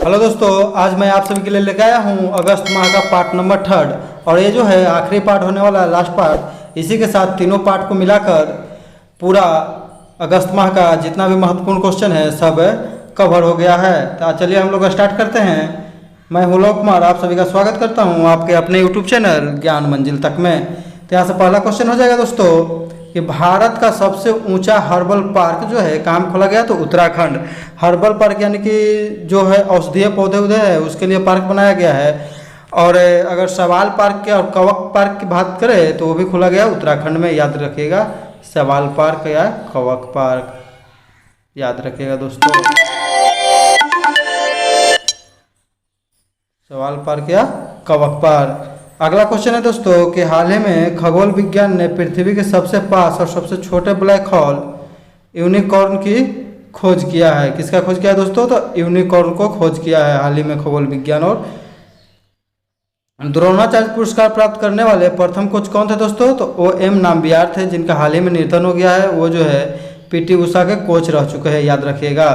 Hello दोस्तों, आज मैं आप सभी के लिए लेकर आया हूँ अगस्त माह का पार्ट नंबर 3 और ये जो है आखिरी पार्ट होने वाला है, लास्ट पार्ट। इसी के साथ तीनों पार्ट को मिलाकर पूरा अगस्त माह का जितना भी महत्वपूर्ण क्वेश्चन है सब कवर हो गया है। तो चलिए हम लोग स्टार्ट करते हैं। मैं हूँ लोक कुमार, आप सभी का स्वागत करता हूँ आपके अपने यूट्यूब चैनल ज्ञान मंजिल तक में। तो यहाँ से पहला क्वेश्चन हो जाएगा दोस्तों कि भारत का सबसे ऊंचा हर्बल पार्क जो है कहाँ खोला गया, तो उत्तराखंड। हर्बल पार्क यानी कि जो है औषधीय पौधे उधे है उसके लिए पार्क बनाया गया है। और अगर सवाल पार्क के और कवक पार्क की बात करें तो वो भी खोला गया उत्तराखंड में, याद रखिएगा। सवाल पार्क या कवक पार्क याद रखिएगा दोस्तों। सवाल पार्क या कवक पार्क। अगला क्वेश्चन है दोस्तों कि हाल ही में खगोल विज्ञान ने पृथ्वी के सबसे पास और सबसे छोटे ब्लैक होल यूनिकॉर्न की खोज किया है। किसका खोज किया है दोस्तों, तो यूनिकॉर्न को खोज किया है हाल ही में खगोल विज्ञान। और द्रोणाचार्य पुरस्कार प्राप्त करने वाले प्रथम कोच कौन थे दोस्तों, तो OM नाम्बियार थे, जिनका हाल ही में निधन हो गया है। वो जो है PT उषा के कोच रह चुके हैं, याद रखिएगा।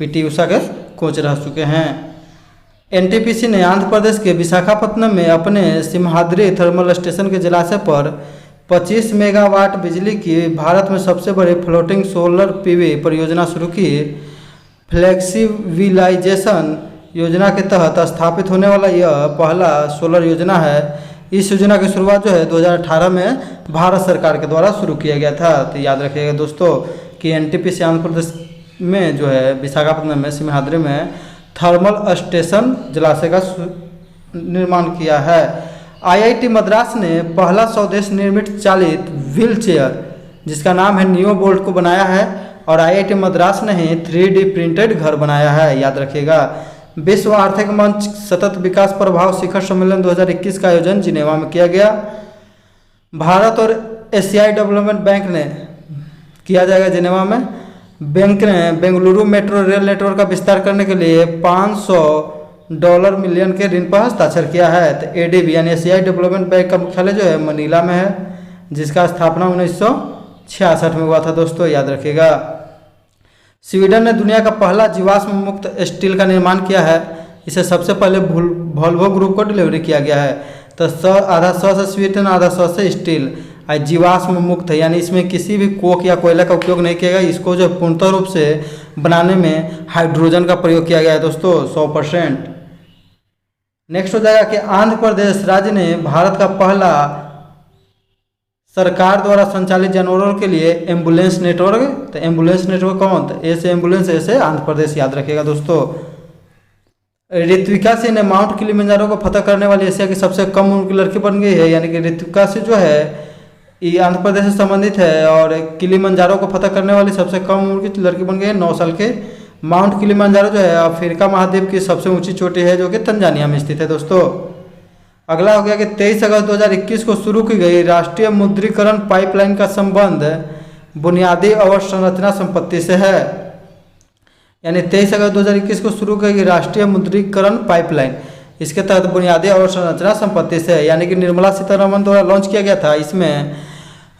PT उषा के कोच रह चुके हैं। NTPC ने आंध्र प्रदेश के विशाखापत्तनम में अपने सिमहाद्री थर्मल स्टेशन के जलाशय पर 25 मेगावाट बिजली की भारत में सबसे बड़ी फ्लोटिंग सोलर PV परियोजना शुरू की। फ्लेक्सिबिलाइजेशन योजना के तहत स्थापित होने वाला यह पहला सोलर योजना है। इस योजना की शुरुआत जो है 2018 में भारत सरकार के द्वारा शुरू किया गया था। तो याद रखिएगा दोस्तों कि NTPC आंध्र प्रदेश में जो है विशाखापत्तनम में सिमहाद्री में थर्मल स्टेशन जलाशय का निर्माण किया है। IIT मद्रास ने पहला स्वदेश निर्मित चालित व्हील चेयर जिसका नाम है नियो बोल्ट को बनाया है। और IIT मद्रास ने ही 3D प्रिंटेड घर बनाया है, याद रखिएगा। विश्व आर्थिक मंच सतत विकास प्रभाव शिखर सम्मेलन 2021 का आयोजन जिनेवा में किया गया। भारत और एशियाई डेवलपमेंट बैंक ने किया जाएगा जिनेवा में। बैंक ने बेंगलुरु मेट्रो रेल नेटवर्क का विस्तार करने के लिए $500 मिलियन के ऋण पर हस्ताक्षर किया है। तो ADB यानी एशियाई डेवलपमेंट बैंक का मुख्यालय जो है मनीला में है, जिसका स्थापना 1966 में हुआ था दोस्तों, याद रखिएगा। स्वीडन ने दुनिया का पहला जीवाश्म मुक्त स्टील का निर्माण किया है। इसे सबसे पहले वोल्वो ग्रुप को डिलीवरी किया गया है। तो आधा सौ से स्वीडन, आधा सौ से स्टील। जीवाश्म मुक्त है यानी इसमें किसी भी कोक या कोयला का उपयोग नहीं किया गया। इसको जो पूर्णतः रूप से बनाने में हाइड्रोजन का प्रयोग किया गया है दोस्तों, 100%। नेक्स्ट हो जाएगा कि आंध्र प्रदेश राज्य ने भारत का पहला सरकार द्वारा संचालित जानवरों के लिए एम्बुलेंस नेटवर्क। तो एम्बुलेंस नेटवर्क कौन, तो ऐसे एम्बुलेंस ऐसे आंध्र प्रदेश, याद रखिएगा दोस्तों। ऋत्विका सिंह ने माउंट किलिमंजारो को फतह करने वाली एशिया की सबसे कम उम्र की लड़की बन गई है। यानी कि ऋत्विका सिंह जो है ये आंध्र प्रदेश से संबंधित है और किलिमंजारो को फतह करने वाली सबसे कम उम्र की लड़की बन गई है, 9 साल के। माउंट किलिमंजारो जो है अफ्रीका महाद्वीप की सबसे ऊंची चोटी है, जो कि तंजानिया में स्थित है दोस्तों। अगला हो गया कि 23 अगस्त 2021 को शुरू की गई राष्ट्रीय मुद्रीकरण पाइपलाइन का संबंध बुनियादी अवसंरचना संपत्ति से है। यानी 23 अगस्त 2021 को शुरू की गई राष्ट्रीय मुद्रीकरण पाइपलाइन, इसके तहत बुनियादी अवसंरचना संपत्ति से है। यानी कि निर्मला सीतारमण द्वारा लॉन्च किया गया था। इसमें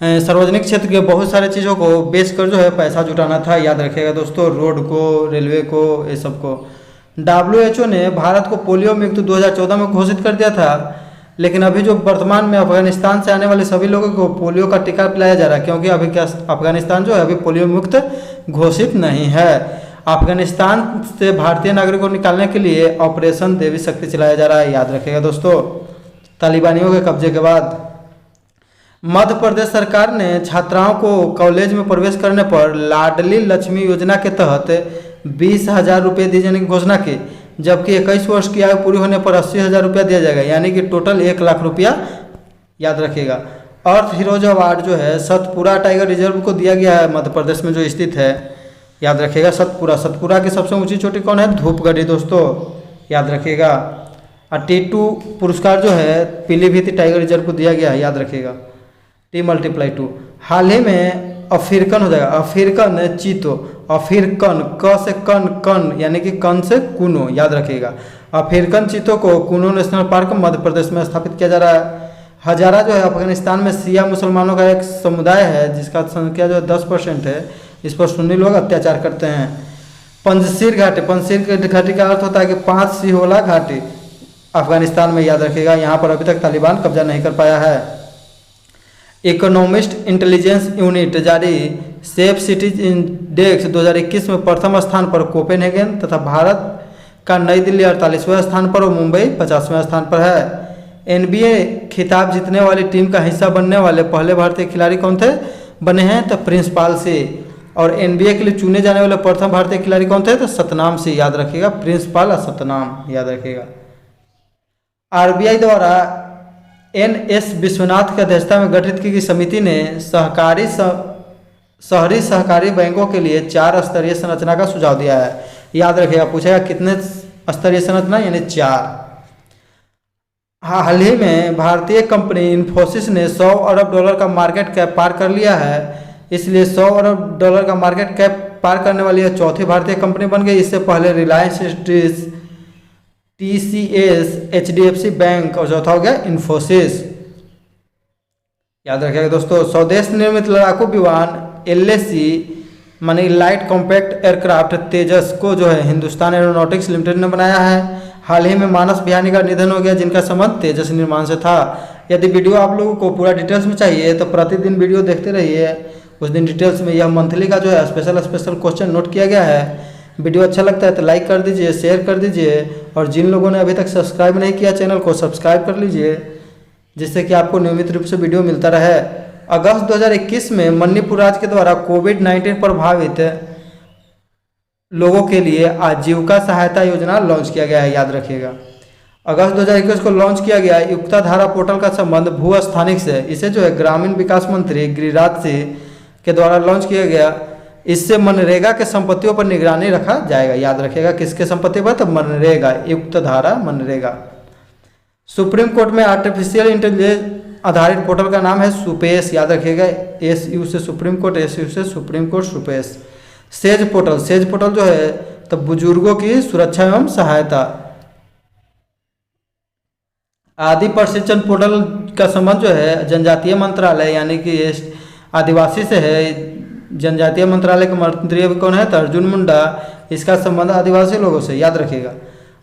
सार्वजनिक क्षेत्र के बहुत सारे चीज़ों को बेच कर जो है पैसा जुटाना था, याद रखिएगा दोस्तों। रोड को, रेलवे को, ये सब को। WHO ने भारत को पोलियो मुक्त 2014 में घोषित कर दिया था, लेकिन अभी जो वर्तमान में अफगानिस्तान से आने वाले सभी लोगों को पोलियो का टीका पिलाया जा रहा है, क्योंकि अभी क्या अफगानिस्तान जो है अभी पोलियो मुक्त घोषित नहीं है। अफगानिस्तान से भारतीय नागरिकों को निकालने के लिए ऑपरेशन देवी शक्ति चलाया जा रहा है, याद रखिएगा दोस्तों। तालिबानियों के कब्जे के बाद मध्य प्रदेश सरकार ने छात्राओं को कॉलेज में प्रवेश करने पर लाडली लक्ष्मी योजना के तहत 20,000 रुपये दिए जाने की घोषणा की, जबकि 21 वर्ष की आयु पूरी होने पर 80,000 रुपया दिया जाएगा। यानी कि टोटल 1 लाख रुपया, याद रखिएगा। अर्थ हीरोज अवार्ड जो है सतपुरा टाइगर रिजर्व को दिया गया है, मध्य प्रदेश में जो स्थित है, याद रखिएगा। सतपुरा की सबसे ऊंची चोटी कौन है, धूपगढ़ी दोस्तों, याद रखिएगा। और T2 पुरस्कार जो है पीलीभीत टाइगर रिजर्व को दिया गया है, याद रखिएगा। T×2 हाल ही में अफ्रीकन हो जाएगा, अफ्रीकन चीतो, अफ्रीकन क से कन यानी कि कन से कुनो, याद रखिएगा। अफ्रीकन चीतों को कुनो नेशनल पार्क मध्य प्रदेश में स्थापित किया जा रहा है। हजारा जो है अफगानिस्तान में शिया मुसलमानों का एक समुदाय है, जिसका संख्या जो है 10% है। इस पर सुन्नी लोग अत्याचार करते हैं। पंजशीर घाटी, पंजशीर घाटी का अर्थ होता है कि 5 सिहोला घाटी अफगानिस्तान में, याद रखिएगा। यहाँ पर अभी तक तालिबान कब्जा नहीं कर पाया है। इकोनॉमिस्ट इंटेलिजेंस यूनिट जारी सेफ सिटीज इंडेक्स 2021 में प्रथम स्थान पर कोपेनहेगन तथा भारत का नई दिल्ली 48वें स्थान पर और मुंबई 50वें स्थान पर है। NBA खिताब जीतने वाली टीम का हिस्सा बनने वाले पहले भारतीय खिलाड़ी कौन थे बने हैं? तो प्रिंसपाल सिंह। और NBA के लिए चुने जाने वाले प्रथम भारतीय खिलाड़ी कौन थे? तो सतनाम सिंह, याद रखिएगा। प्रिंसपाल और सतनाम, याद रखिएगा। RBI द्वारा NS विश्वनाथ की अध्यक्षता में गठित की गई समिति ने शहरी सहकारी बैंकों के लिए 4 स्तरीय संरचना का सुझाव दिया है, याद रखिएगा। पूछेगा कितने स्तरीय संरचना, यानी 4। हाल ही में भारतीय कंपनी इन्फोसिस ने $100 अरब का मार्केट कैप पार कर लिया है, इसलिए $100 अरब का मार्केट कैप पार करने वाली यह चौथी भारतीय कंपनी बन गई। इससे पहले Reliance industries, TCS, HDFC bank और चौथा हो गया इन्फोसिस, याद रखिएगा दोस्तों। स्वदेश निर्मित लड़ाकू विमान LAC मानी लाइट कॉम्पैक्ट एयरक्राफ्ट तेजस को जो है हिंदुस्तान एरोनॉटिक्स लिमिटेड ने बनाया है। हाल ही में मानस बिहानी का निधन हो गया, जिनका संबंध तेजस निर्माण से था। यदि वीडियो आप लोगों को पूरा डिटेल्स में चाहिए तो प्रतिदिन वीडियो देखते रहिए, उस दिन डिटेल्स में यह मंथली का जो है स्पेशल क्वेश्चन नोट किया गया है। वीडियो अच्छा लगता है तो लाइक कर दीजिए, शेयर कर दीजिए, और जिन लोगों ने अभी तक सब्सक्राइब नहीं किया चैनल को सब्सक्राइब कर लीजिए, जिससे कि आपको नियमित रूप से वीडियो मिलता रहे। अगस्त 2021 में मणिपुर राज्य के द्वारा कोविड-19 प्रभावित लोगों के लिए आजीविका सहायता योजना लॉन्च किया गया है, याद रखिएगा। अगस्त 2021 को लॉन्च किया गया युक्ता धारा पोर्टल का संबंध भू स्थानिक से, इसे जो है ग्रामीण विकास मंत्री गिरिराज सिंह के द्वारा लॉन्च किया गया। इससे मनरेगा के संपत्तियों पर निगरानी रखा जाएगा, याद रखिएगा। किसके संपत्ति पर? तो मनरेगा, युक्त धारा मनरेगा। सुप्रीम कोर्ट में आर्टिफिशियल इंटेलिजेंस आधारित पोर्टल का नाम है सुपेश, याद रखिएगा। SU से सुप्रीम कोर्ट, SU से Supreme Court, SUPACE. SAGE portal, SAGE portal जो है तो बुजुर्गों की सुरक्षा एवं सहायता। आदि प्रशिक्षण पोर्टल का संबंध जो है जनजातीय मंत्रालय यानी कि आदिवासी से है। जनजातीय मंत्रालय के मंत्री कौन है? तो अर्जुन मुंडा। इसका संबंध आदिवासी लोगों से, याद रखिएगा।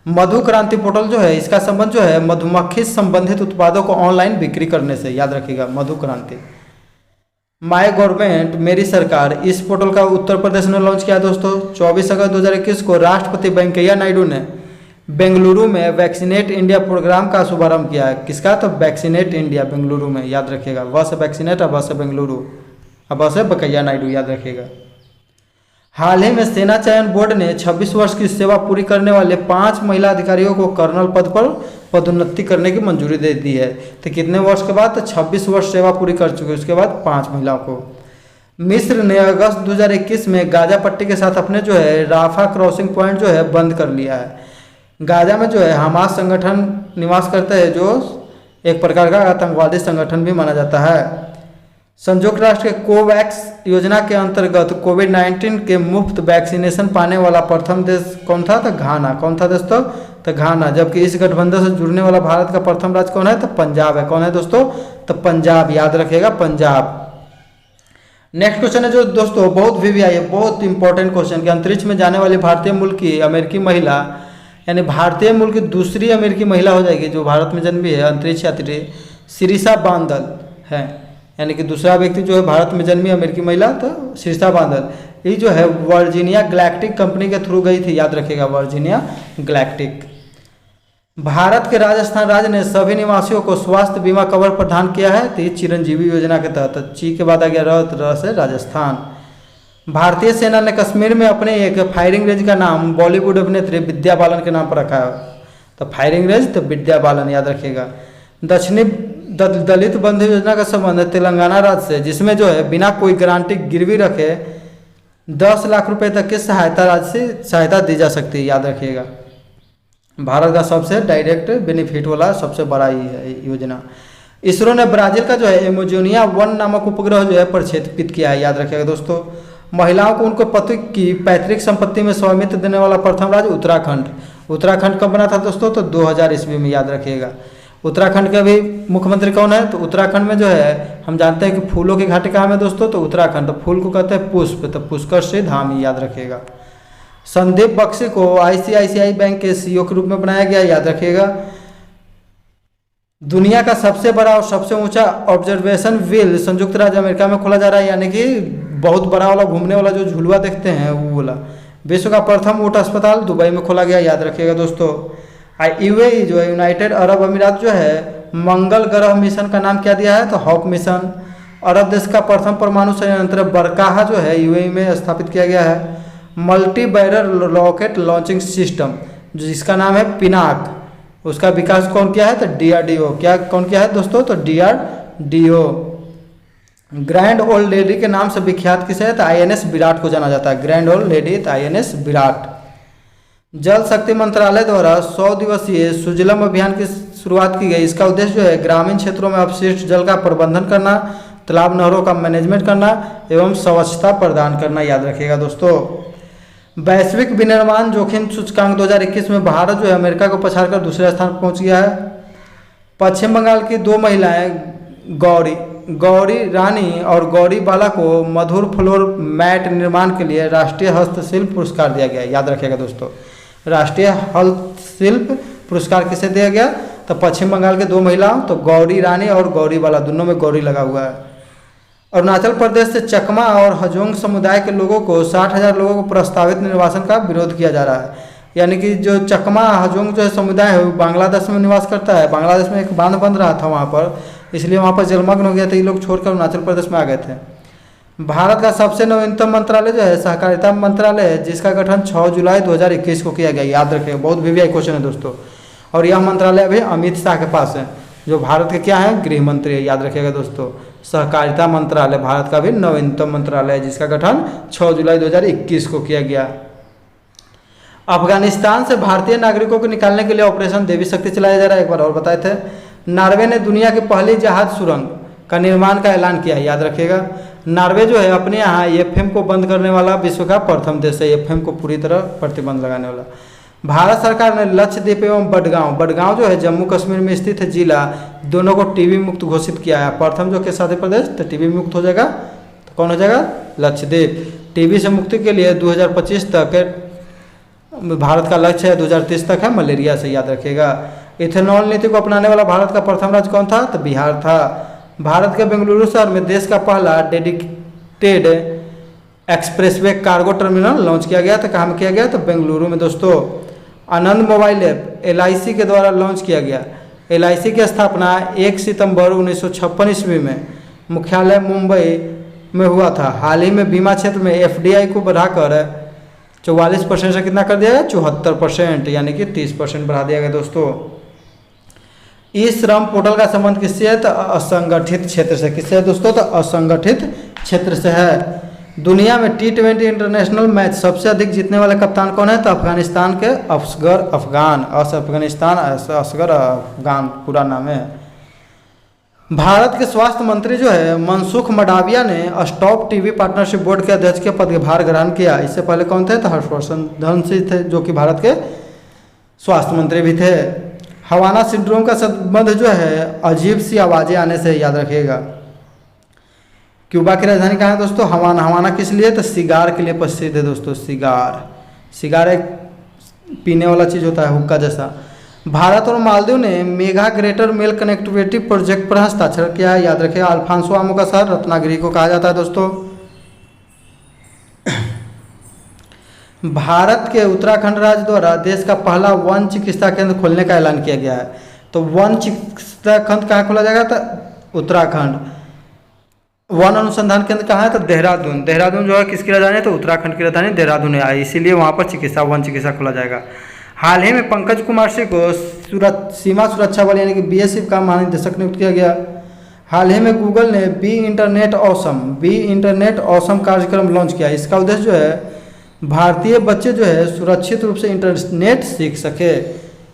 मधु क्रांति पोर्टल जो है इसका संबंध जो है मधुमक्खी संबंधित उत्पादों को ऑनलाइन बिक्री करने से, याद रखिएगा। मधु क्रांति। माय गवर्नमेंट, मेरी सरकार, इस पोर्टल का उत्तर प्रदेश ने लॉन्च किया दोस्तों। 24 अगस्त 2021 को राष्ट्रपति वेंकैया नायडू ने बेंगलुरु में वैक्सीनेट इंडिया प्रोग्राम का शुभारंभ किया है। किसका? तो वैक्सीनेट इंडिया, बेंगलुरु में, याद रखिएगा। व से वैक्सीनेट, अब से बेंगलुरु, अब से वेंकैया नायडू, याद रखिएगा। हाल ही में सेना चयन बोर्ड ने 26 वर्ष की सेवा पूरी करने वाले 5 महिला अधिकारियों को कर्नल पद पर पदोन्नति करने की मंजूरी दे दी है। तो कितने वर्ष के बाद? तो 26 वर्ष सेवा पूरी कर चुके, उसके बाद 5 महिलाओं को। मिस्र ने अगस्त 2021 में गाजा पट्टी के साथ अपने जो है राफा क्रॉसिंग पॉइंट जो है बंद कर लिया है। गाजा में जो है हमास संगठन निवास करता है, जो एक प्रकार का आतंकवादी संगठन भी माना जाता है। संयुक्त राष्ट्र के कोवैक्स योजना के अंतर्गत कोविड-19 के मुफ्त वैक्सीनेशन पाने वाला प्रथम देश कौन था? तो घाना। कौन था दोस्तों? तो घाना। जबकि इस गठबंधन से जुड़ने वाला भारत का प्रथम राज्य कौन है? तो पंजाब है। कौन है दोस्तों? तो पंजाब, याद रखिएगा, पंजाब। नेक्स्ट क्वेश्चन है जो दोस्तों बहुत VVI है, बहुत इंपॉर्टेंट क्वेश्चन। कि अंतरिक्ष में जाने वाली भारतीय मूल की अमेरिकी महिला, यानी भारतीय मूल की दूसरी अमेरिकी महिला हो जाएगी जो भारत में जन्मी है, अंतरिक्ष यात्री शिरीषा बांदल है। यानी कि दूसरा व्यक्ति जो है भारत में जन्मी अमेरिकी महिला, तो शिरीषा बांदल। ये जो है वर्जीनिया गैलेक्टिक कंपनी के थ्रू गई थी, याद रखिएगा, वर्जीनिया गैलेक्टिक। भारत के राजस्थान राज्य ने सभी निवासियों को स्वास्थ्य बीमा कवर प्रदान किया है, तो ये चिरंजीवी योजना के तहत। ची के बाद आ गया र से राजस्थान। भारतीय सेना ने कश्मीर में अपने एक फायरिंग रेंज का नाम बॉलीवुड अभिनेत्री विद्या बालन के नाम पर रखा है। तो फायरिंग रेंज तो विद्या बालन, याद रखिएगा। दक्षिणी दलित बंधु योजना का संबंध तेलंगाना राज्य से, जिसमें जो है बिना कोई गारंटी गिरवी रखे 10 लाख रुपए तक की सहायता राज्य से सहायता दी जा सकती है, याद रखिएगा। भारत का सबसे डायरेक्ट बेनिफिट वाला सबसे बड़ा ही है योजना। इसरो ने ब्राजील का जो है एमेजोनिया 1 नामक उपग्रह जो है प्रक्षेपित किया है, याद रखिएगा दोस्तों। महिलाओं को उनको पति की पैतृक संपत्ति में स्वामित्व देने वाला प्रथम राज्य उत्तराखंड। उत्तराखंड कब बना था दोस्तों? तो 2000 ईस्वी में, याद रखिएगा। उत्तराखंड का भी मुख्यमंत्री कौन है? तो उत्तराखंड में जो है हम जानते हैं कि फूलों की घाटी कहाँ में दोस्तों? तो उत्तराखंड। तो फूल को कहते हैं पुष्प, तो पुष्कर से धाम, याद रखिएगा। संदीप बख्शी को आईसीआईसीआई बैंक के सीईओ के रूप में बनाया गया, याद रखिएगा। दुनिया का सबसे बड़ा और सबसे ऊंचा ऑब्जर्वेशन व्हील संयुक्त राज्य अमेरिका में खोला जा रहा है, यानी कि बहुत बड़ा वाला घूमने वाला जो झुलुआ देखते हैं वो वाला। विश्व का प्रथम ऊंट अस्पताल दुबई में खोला गया, याद रखिएगा दोस्तों। यूएई जो है, यूनाइटेड अरब अमीरात जो है, मंगल ग्रह मिशन का नाम क्या दिया है, तो हॉप मिशन। अरब देश का प्रथम परमाणु संयंत्र बरकाहा जो है यूएई में स्थापित किया गया है। Multi barrel rocket launching system जिसका नाम है पिनाक, उसका विकास कौन किया है, तो डीआरडीओ। क्या कौन किया है दोस्तों, तो डीआरडीओ। ग्रैंड ओल्ड लेडी के नाम से विख्यात किसे है, तो आईएनएस विराट को जाना जाता है, ग्रैंड ओल्ड लेडी तो आईएनएस विराट। जल शक्ति मंत्रालय द्वारा 100 दिवसीय सुजलम अभियान की शुरुआत की गई। इसका उद्देश्य जो है ग्रामीण क्षेत्रों में अपशिष्ट जल का प्रबंधन करना, तालाब नहरों का मैनेजमेंट करना एवं स्वच्छता प्रदान करना, याद रखिएगा दोस्तों। वैश्विक विनिर्माण जोखिम सूचकांक 2021 में भारत जो है अमेरिका को पछाड़कर दूसरे स्थान पर पहुंच गया है। पश्चिम बंगाल की 2 महिलाएं गौरी रानी और गौरी बाला को मधुर फ्लोर मैट निर्माण के लिए राष्ट्रीय हस्तशिल्प पुरस्कार दिया गया, याद रखिएगा दोस्तों। राष्ट्रीय हस्तशिल्प पुरस्कार किसे दिया गया, तो पश्चिम बंगाल के 2 महिलाओं, तो गौरी रानी और गौरी बाला, दोनों में गौरी लगा हुआ है। अरुणाचल प्रदेश से चकमा और हजोंग समुदाय के लोगों को 60,000 लोगों को प्रस्तावित निर्वासन का विरोध किया जा रहा है। यानी कि जो चकमा हजोंग जो है समुदाय है वो बांग्लादेश में निवास करता है। बांग्लादेश में एक बांध बन रहा था वहाँ पर, इसलिए वहाँ पर जलमग्न हो गया था, ये लोग छोड़कर अरुणाचल प्रदेश में आ गए थे। भारत का सबसे नवीनतम मंत्रालय जो है सहकारिता मंत्रालय है, जिसका गठन 6 जुलाई 2021 को किया गया, याद रखिएगा। बहुत वीवीआई क्वेश्चन है दोस्तों। और यह मंत्रालय अभी अमित शाह के पास है, जो भारत के क्या है, गृह मंत्री है, याद रखिएगा दोस्तों। सहकारिता मंत्रालय भारत का भी नवीनतम मंत्रालय है, जिसका गठन 6 जुलाई 2021 को किया गया। अफगानिस्तान से भारतीय नागरिकों को निकालने के लिए ऑपरेशन देवी शक्ति चलाया जा रहा है, एक बार और बताए थे। नॉर्वे ने दुनिया की पहली जहाज सुरंग का निर्माण का ऐलान किया है, याद रखिएगा। नॉर्वे जो है अपने यहाँ एफएम को बंद करने वाला विश्व का प्रथम देश है, एफएम को पूरी तरह प्रतिबंध लगाने वाला। भारत सरकार ने लक्षद्वीप एवं बडगांव जो है जम्मू कश्मीर में स्थित है जिला, दोनों को टीबी मुक्त घोषित किया है। प्रथम जो केंद्र शासित प्रदेश तो टीबी मुक्त हो जाएगा, तो कौन हो जाएगा, लक्षद्वीप। टीबी से मुक्ति के लिए 2025 तक भारत का लक्ष्य है, 2030 तक है मलेरिया से, याद रखिएगा। इथेनॉल नीति को अपनाने वाला भारत का प्रथम राज्य कौन था, तो बिहार था। भारत के बेंगलुरु शहर में देश का पहला dedicated expressway cargo terminal launch किया गया, तो कहाँ में किया गया, तो बेंगलुरु में दोस्तों। आनंद मोबाइल ऐप एलआईसी के द्वारा लॉन्च किया गया। एलआईसी की स्थापना 1 सितंबर 1956 ईस्वी में मुख्यालय मुंबई में हुआ था। हाल ही में बीमा क्षेत्र में एफडीआई को बढ़ाकर 44% से कितना कर दिया गया, 74%, यानी कि 30% बढ़ा दिया गया दोस्तों। ई श्रम पोर्टल का संबंध किससे है, तो असंगठित क्षेत्र से। किससे है दोस्तों, तो असंगठित क्षेत्र से है। दुनिया में T20 इंटरनेशनल मैच सबसे अधिक जीतने वाले कप्तान कौन है, तो अफगानिस्तान के असगर अफगान पूरा नाम है। भारत के स्वास्थ्य मंत्री जो है मनसुख मंडाविया ने स्टॉप टीबी पार्टनरशिप बोर्ड के अध्यक्ष के पदभार ग्रहण किया। इससे पहले कौन थे, तो हर्षवर्धन सिंह थे, जो कि भारत के स्वास्थ्य मंत्री भी थे। हवाना सिंड्रोम का संबंध जो है अजीब सी आवाज़ें आने से, याद रखिएगा। क्यूबा की राजधानी कहाँ है दोस्तों, हवाना। हवाना किस लिए, तो सिगार के लिए प्रसिद्ध है दोस्तों। सिगार एक पीने वाला चीज़ होता है, हुक्का जैसा। भारत और मालदीव ने mega greater Male connectivity project पर हस्ताक्षर किया है, याद रखिएगा। अल्फांसो आमो का शहर रत्नागिरी को कहा जाता है दोस्तों। भारत के उत्तराखंड राज्य द्वारा देश का पहला वन चिकित्सा केंद्र खोलने का ऐलान किया गया है। तो वन चिकित्सा केंद्र कहाँ खोला जाएगा, तो उत्तराखंड। वन अनुसंधान केंद्र कहाँ है, तो देहरादून। देहरादून जो है किसकी राजधानी है, तो उत्तराखंड की राजधानी देहरादून है, इसीलिए वहाँ पर वन चिकित्सा खोला जाएगा। हाल ही में पंकज कुमार सिंह को सीमा सुरक्षा बल यानी कि बीएसएफ का महानिदेशक नियुक्त किया गया। हाल ही में गूगल ने बी इंटरनेट ऑसम कार्यक्रम लॉन्च किया। इसका उद्देश्य जो है भारतीय बच्चे जो है सुरक्षित रूप से इंटरनेट सीख सके,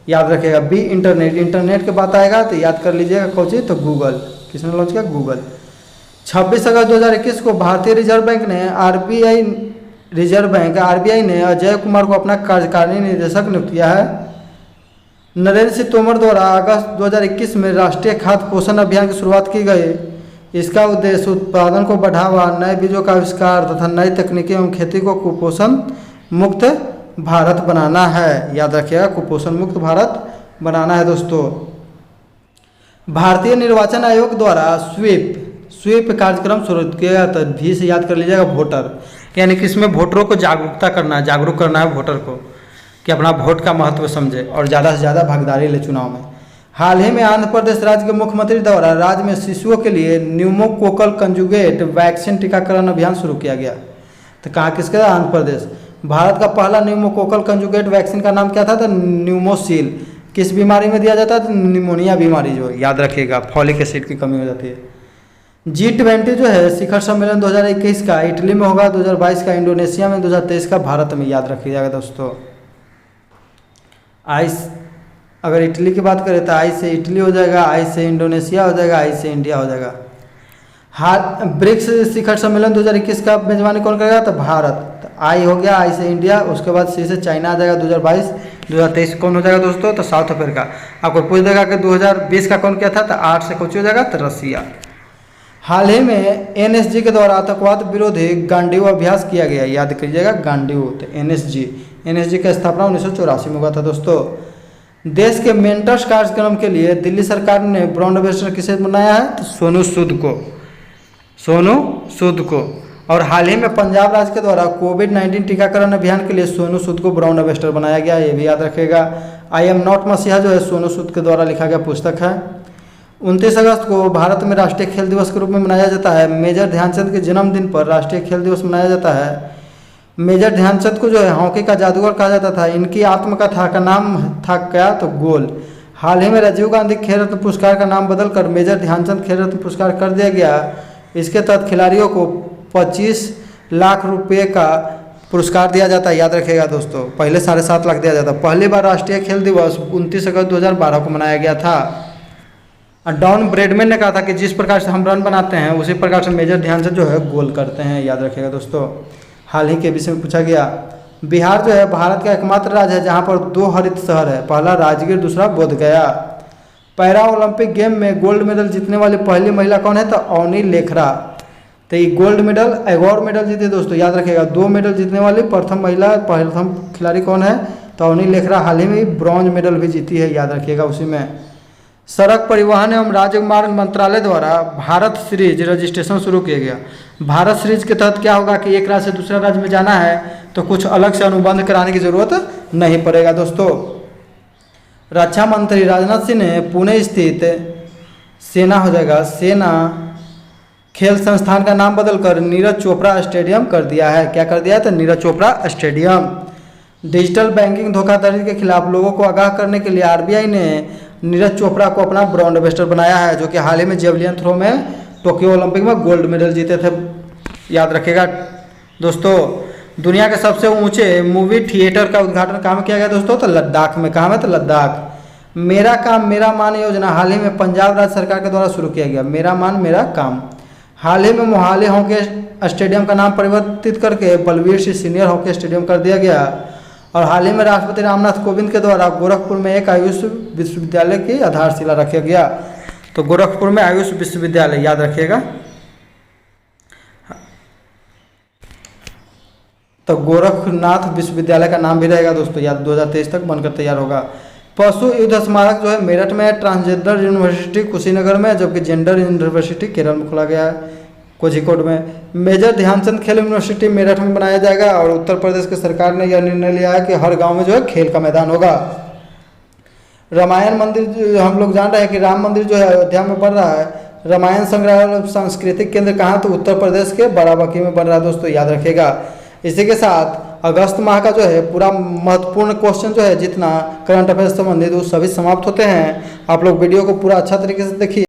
याद रखेगा। बी इंटरनेट के बात आएगा तो याद कर लीजिएगा कौन सी, तो गूगल। किसने लॉन्च किया, गूगल। 26 अगस्त 2021 को भारतीय रिजर्व बैंक ने आरबीआई ने अजय कुमार को अपना कार्यकारिणी निदेशक नियुक्त किया है। नरेंद्र सिंह तोमर द्वारा अगस्त 2021 में राष्ट्रीय खाद्य पोषण अभियान की शुरुआत की गई। इसका उद्देश्य उत्पादन को बढ़ावा, नए बीजों का आविष्कार तथा नई तकनीकी एवं खेती को कुपोषण मुक्त भारत बनाना है, याद रखिएगा, कुपोषण मुक्त भारत बनाना है दोस्तों। भारतीय निर्वाचन आयोग द्वारा स्वीप कार्यक्रम शुरू किया गया था। भी से याद कर लीजिएगा वोटर, यानी कि इसमें वोटरों को जागरूकता करना है, जागरूक करना है वोटर को कि अपना वोट का महत्व समझे और ज़्यादा से ज़्यादा भागीदारी ले चुनाव में। हाल ही में आंध्र प्रदेश राज्य के मुख्यमंत्री द्वारा राज्य में शिशुओं के लिए न्यूमोकोकल कंजुगेट वैक्सीन टीकाकरण अभियान शुरू किया गया। तो कहाँ किसका? आंध्र प्रदेश। भारत का पहला न्यूमोकोकल कंजुगेट वैक्सीन का नाम क्या था? तो न्यूमोसिल। किस बीमारी में दिया जाता है? तो निमोनिया बीमारी, जो याद रखिएगा, फॉलिक एसिड की कमी हो जाती है। G20 जो है शिखर सम्मेलन 2021 का इटली में होगा, 2022 का इंडोनेशिया में, 2023 का भारत में, याद रखिएगा दोस्तों। आइस, अगर इटली की बात करें तो आई से इटली हो जाएगा, आई से इंडोनेशिया हो जाएगा, आई से इंडिया हो जाएगा। ब्रिक्स शिखर सम्मेलन 2021 का मेजबानी कौन करेगा? तो भारत। तो आई हो गया, आई से इंडिया, उसके बाद सी से चाइना आ जाएगा 2022, 2023 कौन हो जाएगा दोस्तों? तो साउथ अफ्रीका। आपको पूछ देगा कि 2020 का कौन क्या था? तो 8 से कौन हो जाएगा? तो रसिया। हाल ही में NSG के द्वारा आतंकवाद विरोधी गांडीव अभ्यास किया गया, याद करिएगा गांडीव। तो NSG का स्थापना 1984 में हुआ था दोस्तों। देश के मेंटर्स कार्यक्रम के लिए दिल्ली सरकार ने ब्रांड एम्बेसडर किसे बनाया है? तो सोनू सूद को। और हाल ही में पंजाब राज्य के द्वारा कोविड-19 टीकाकरण अभियान के लिए सोनू सूद को ब्रांड एम्बेसडर बनाया गया, ये भी याद रखेगा। आई एम नॉट मसीहा जो है सोनू सूद के द्वारा लिखा गया पुस्तक है। 29 अगस्त को भारत में राष्ट्रीय खेल दिवस के रूप में मनाया जाता है। मेजर ध्यानचंद के जन्मदिन पर राष्ट्रीय खेल दिवस मनाया जाता है। मेजर ध्यानचंद को जो है हॉकी का जादूगर कहा जाता था। इनकी आत्मकथा का नाम था क्या? तो गोल। हाल ही में राजीव गांधी खेल रत्न पुरस्कार का नाम बदलकर मेजर ध्यानचंद खेल रत्न पुरस्कार कर दिया गया। इसके तहत खिलाड़ियों को 25 लाख रुपए का पुरस्कार दिया जाता है, याद रखिएगा दोस्तों। पहले 7.5 लाख दिया जाता। पहली बार राष्ट्रीय खेल दिवस 29 अगस्त 2012 को मनाया गया था। डॉन ब्रेडमैन ने कहा था कि जिस प्रकार से हम रन बनाते हैं उसी प्रकार से मेजर ध्यानचंद जो है गोल करते हैं, याद रखिएगा दोस्तों। हाल ही के विषय में पूछा गया। बिहार जो है भारत का एकमात्र राज्य है जहां पर 2 हरित शहर है, पहला राजगीर, दूसरा बोधगया। पैरा ओलंपिक गेम में गोल्ड मेडल जीतने वाली पहली महिला कौन है? तो अवनी लेखरा। तो ये गोल्ड मेडल, एक और मेडल जीते दोस्तों, याद रखिएगा। 2 मेडल जीतने वाली प्रथम खिलाड़ी कौन है? तो अवनी लेखरा। हाल ही में ब्रॉन्ज मेडल भी जीती है, याद रखिएगा उसी में। सड़क परिवहन एवं राजमार्ग मंत्रालय द्वारा भारत सीरीज रजिस्ट्रेशन शुरू किया गया। भारत सीरीज के तहत क्या होगा कि एक राज्य से दूसरा राज्य में जाना है तो कुछ अलग से अनुबंध कराने की जरूरत नहीं पड़ेगा दोस्तों। रक्षा मंत्री राजनाथ सिंह ने पुणे स्थित सेना हो जाएगा सेना खेल संस्थान का नाम बदलकर नीरज चोपड़ा स्टेडियम कर दिया है। क्या कर दिया है? तो Neeraj Chopra stadium. Digital banking धोखाधड़ी के खिलाफ लोगों को आगाह करने के लिए RBI ने नीरज चोपड़ा को अपना ब्रांड एम्बेसडर बनाया है, जो कि हाल ही में जेवलिन थ्रो में टोक्यो ओलंपिक में गोल्ड मेडल जीते थे, याद रखेगा दोस्तों। दुनिया के सबसे ऊंचे मूवी थिएटर का उद्घाटन कहाँ में किया गया दोस्तों? तो लद्दाख में। कहाँ में? तो लद्दाख। मेरा काम मेरा मान योजना हाल ही में पंजाब राज्य सरकार के द्वारा शुरू किया गया। मेरा मान मेरा काम। हाल ही में मोहाली हॉकी स्टेडियम का नाम परिवर्तित करके Balbir Singh senior hockey stadium कर दिया गया। और हाल ही में राष्ट्रपति रामनाथ कोविंद के द्वारा गोरखपुर में एक आयुष विश्वविद्यालय की आधारशिला रखा गया। तो गोरखपुर में आयुष विश्वविद्यालय, याद रखिएगा। तो गोरखनाथ विश्वविद्यालय का नाम भी रहेगा दोस्तों, याद 2023 तक बनकर तैयार होगा। पशु युद्ध स्मारक जो है मेरठ में, ट्रांसजेंडर यूनिवर्सिटी कुशीनगर में, जबकि जेंडर यूनिवर्सिटी केरल में खोला गया है, कोझिकोड में। मेजर ध्यानचंद खेल यूनिवर्सिटी मेरठ में बनाया जाएगा। और उत्तर प्रदेश की सरकार ने यह निर्णय लिया है कि हर गांव में जो है खेल का मैदान होगा। रामायण मंदिर जो हम लोग जान रहे हैं कि राम मंदिर जो है अयोध्या में बन रहा है। रामायण संग्रहालय सांस्कृतिक केंद्र कहाँ? तो उत्तर प्रदेश के बाराबंकी में बन रहा है दोस्तों, याद रखेगा। इसी के साथ अगस्त माह का जो है पूरा महत्वपूर्ण क्वेश्चन जो है जितना करंट अफेयर संबंधित वो सभी समाप्त होते हैं। आप लोग वीडियो को पूरा अच्छा तरीके से देखिए।